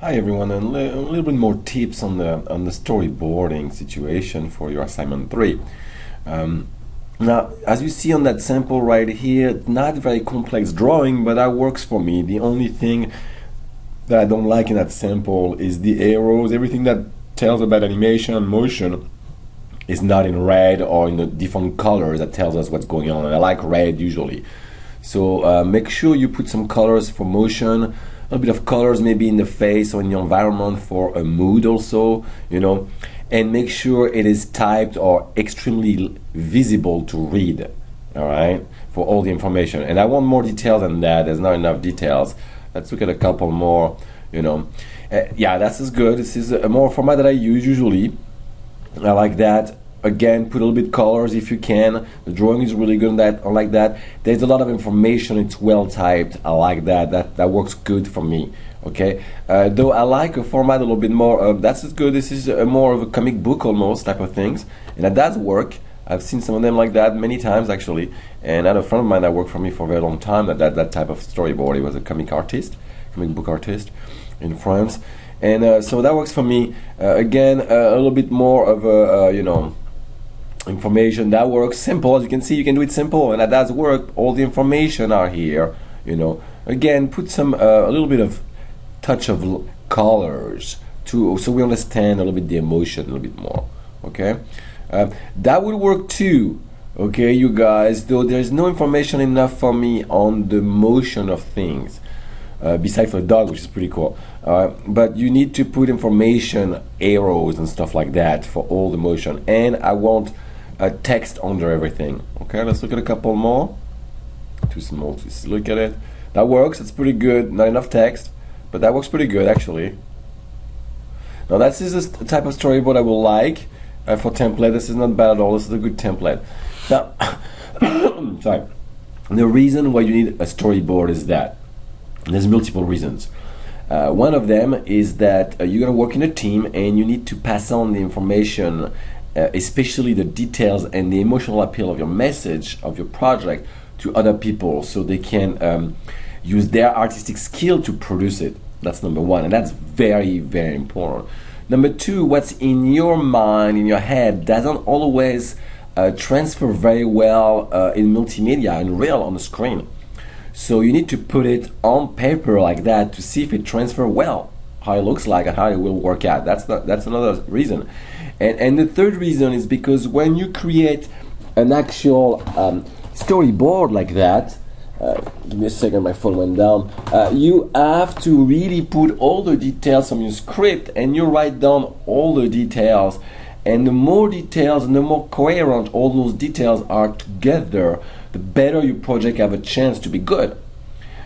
Hi everyone, and a little bit more tips on the storyboarding situation for your assignment 3. Now, as you see on that sample right here, not very complex drawing, but that works for me. The only thing that I don't like in that sample is the arrows. Everything that tells about animation and motion is not in red or in the different colors that tells us what's going on. And I like red usually. So make sure you put some colors for motion, a bit of colors maybe in the face or in the environment for a mood also, and make sure it is typed or extremely visible to read, all right, for all the information. And I want more details than that. There's not enough details. Let's look at a couple more, yeah, that's as good. This is a more format that I use usually. I like that. Again, put a little bit colors if you can. The drawing is really good on that. I like that. There's a lot of information. It's well typed. I like that. That works good for me. Okay. Though I like a format a little bit more. That's as good. This is more of a comic book almost type of things, and that does work. I've seen some of them like that many times actually. And I had a friend of mine that worked for me for a very long time. That type of storyboard. He was a comic book artist in France, and so that works for me. Again, a little bit more of a information that works simple. As you can see, you can do it simple, and that does work. All the information are here. Again, put some a little bit of touch of colors to so we understand a little bit the emotion a little bit more. Okay, that would work too. Okay, you guys. Though there's no information enough for me on the motion of things. Besides for the dog, which is pretty cool. But you need to put information, arrows and stuff like that for all the motion. And I want text under everything. Okay, let's look at a couple more. Too small to look at it. That works. It's pretty good. Not enough text, but that works pretty good actually. Now this is a type of storyboard I will like for template. This is not bad at all. This is a good template. Now, sorry. The reason why you need a storyboard is that there's multiple reasons. One of them is that you're going to work in a team and you need to pass on the information, especially the details and the emotional appeal of your message, of your project, to other people so they can use their artistic skill to produce it. That's number one, and that's very, very important. Number two, what's in your mind, in your head, doesn't always transfer very well in multimedia and real on the screen. So you need to put it on paper like that to see if it transfers well, how it looks like and how it will work out. That's another reason. And the third reason is because when you create an actual storyboard like that, give me a second, my phone went down. You have to really put all the details from your script and you write down all the details. And the more details and the more coherent all those details are together, the better your project have a chance to be good.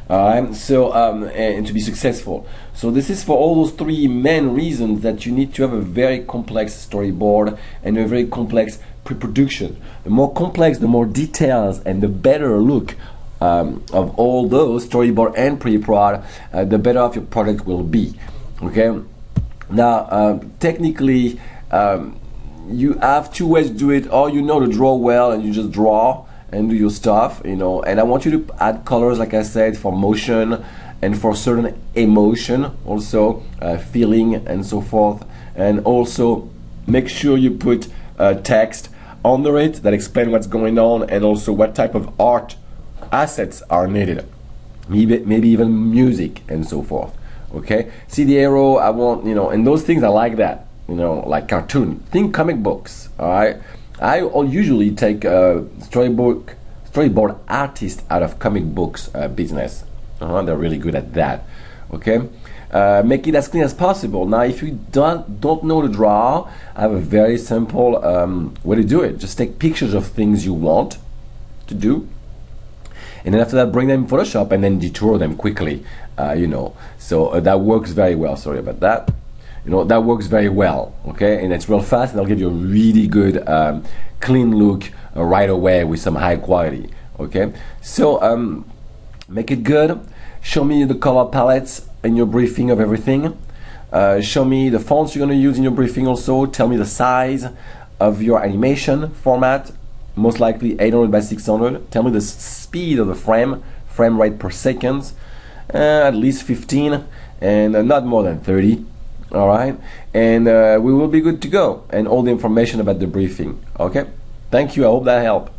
So and to be successful. So this is for all those three main reasons that you need to have a very complex storyboard and a very complex pre-production. The more complex, the more details, and the better look of all those storyboard and pre-prod, the better off your product will be. Okay. Now, technically, you have two ways to do it. Or you know to draw well and you just draw and do your stuff, and I want you to add colors, like I said, for motion and for certain emotion, also feeling and so forth. And also make sure you put text under it that explain what's going on and also what type of art assets are needed, maybe even music and so forth. Okay, see the arrow, I want, and those things I like that, like cartoon, think comic books. All right, I usually take storyboard artists out of comic books business. They're really good at that. Okay, make it as clean as possible. Now, if you don't know to draw, I have a very simple way to do it. Just take pictures of things you want to do, and then after that, bring them in Photoshop and then detour them quickly. So that works very well. Sorry about that. That works very well. Okay, and it's real fast, and it'll give you a really good clean look right away with some high quality. Okay, so make it good. Show me the color palettes in your briefing of everything. Show me the fonts you're going to use in your briefing also. Tell me the size of your animation format, most likely 800 by 600. Tell me the speed of the frame rate per second, at least 15. and not more than 30. All right, and we will be good to go, and all the information about the briefing. Okay, thank you. I hope that helped.